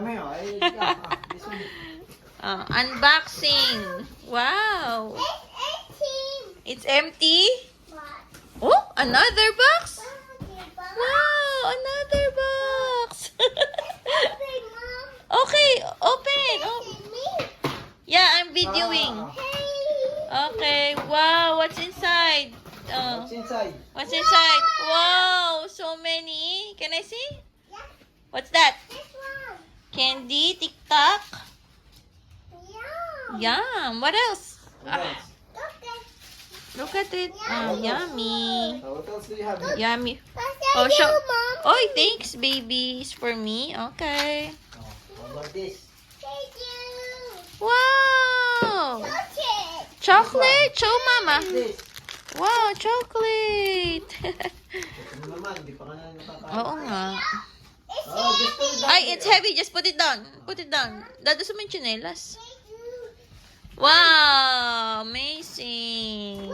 Come here. This one. Unboxing. Wow. It's empty. It's empty. What? Oh, another box. Wow. Wow, another box. Okay, Mom. Okay, open. Oh. Is it me? Yeah, I'm videoing. Hey. Okay, wow, what's inside? Oh, What's inside? what's inside? Wow, so many. Can I see? Yeah, What's that? this one. Candy, TikTok. Yum. Yum. What else? What else? Look at it. Oh, yummy. What else do you have? Yummy. What's Oh, that show. you, Mom? Oh, thanks, baby. It's for me. Okay. Oh, how about this? Thank you. Wow. Chocolate. Chocolate. Show, mama. What's this? Wow, chocolate. Ito naman, di pa ka na nakakain. Oo nga. It's Oh, just put it down Ay, there. it's heavy. Just put it down. Put it down. Dado sa mga tsinelas. Wow. Amazing.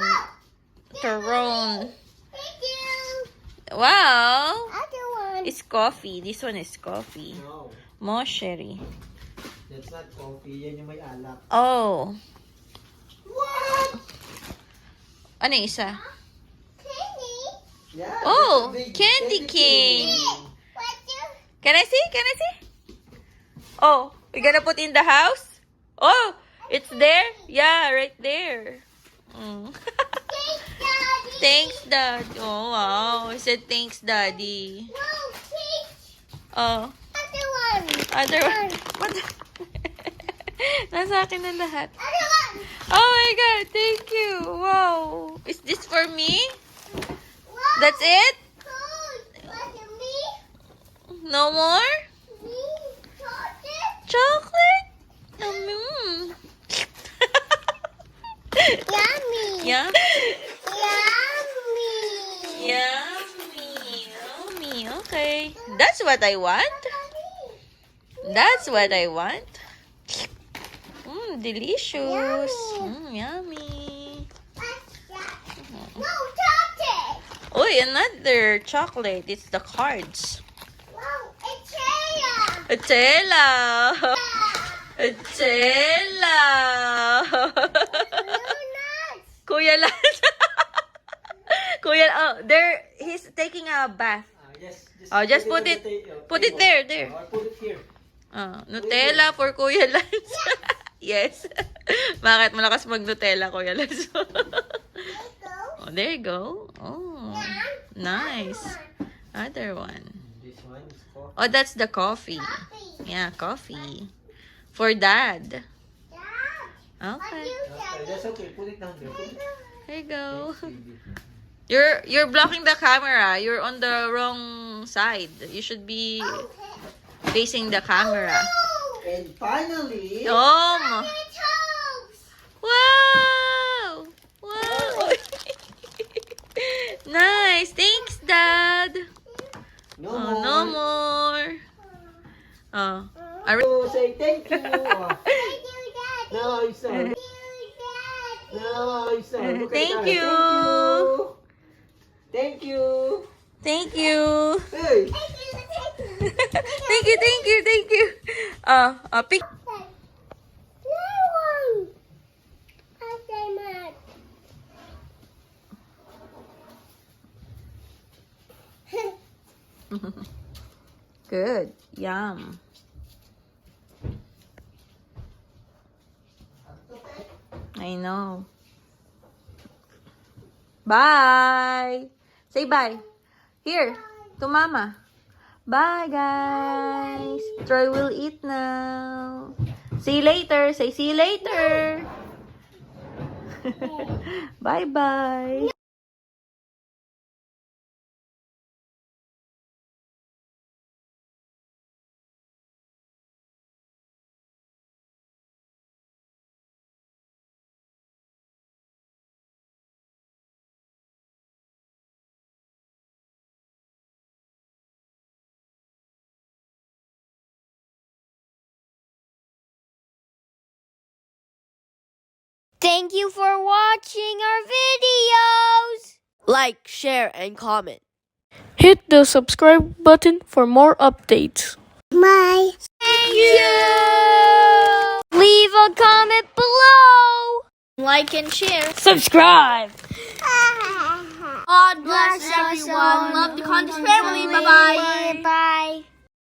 Tyrone. Thank you. Wow. Other one. It's coffee. This one is coffee. No, Mosheri. that's not coffee. Yan yung may alak. Oh. What? Ano yung isa? Candy. Yeah, Oh, that's a big candy cane. What you? Can I see? Can I see? Oh, we gonna put in the house? Oh, it's there? Yeah, right there. Mm. Thanks, Daddy. Thanks, Dad. Oh, wow. I said thanks, Daddy. Wow, peach. Oh, Other one. other one. What? Nasa akin na lahat. Other one. Oh my God, thank you. Wow. Is this for me? Wow. That's it? Cool. What's me? No more? Me. Chocolate. Chocolate? Mm. Yummy. Yeah. Yummy. Yummy. Yummy. Okay. That's what I want. That's what I want. Delicious. Yummy. What's that? No, chocolate. Oh, another chocolate. It's the cards. Wow, it's Chaya. Echela. Echela. Nuts. Kuya Lance. Kuya, oh, there, he's taking a bath. Yes, Oh, just put it there, there. Or put it here. Nutella for Kuya Lance. Yes. Bakit malakas mag-Nutella, Kuya Lance? There you go. Oh, there you go. Oh, nice. Other one. This one is coffee. Oh, that's the coffee. Coffee. Yeah, coffee. For Dad. Dad, what Okay. you Okay, that's say? okay. Put it down there. Put it. There you go. Baby. You're blocking the camera. You're on the wrong side. You should be facing the camera. And finally, Oh, It's toast. wow! Wow! Nice. Thanks, Dad. no Oh, more. no more. Oh. Oh, say thank you. Oh. Thank you, Daddy. No, it's not. Thank you, Daddy. No, it's not. Look at Thank the you. camera. Thank you. Thank you. Hey. Thank you, thank you. Thank you, thank you, thank you. Pick. No one. I say mad. Good. Yum. I know. Bye. Say bye. Here, to Mama. Bye, guys. Troy will eat now. See you later. Say see you later. Bye-bye. Thank you for watching our videos. Like, share, and comment. Hit the subscribe button for more updates. Bye. you. Leave a comment below. Like and share. Subscribe. God bless everyone. Love the Condis family. Bye-bye. Bye.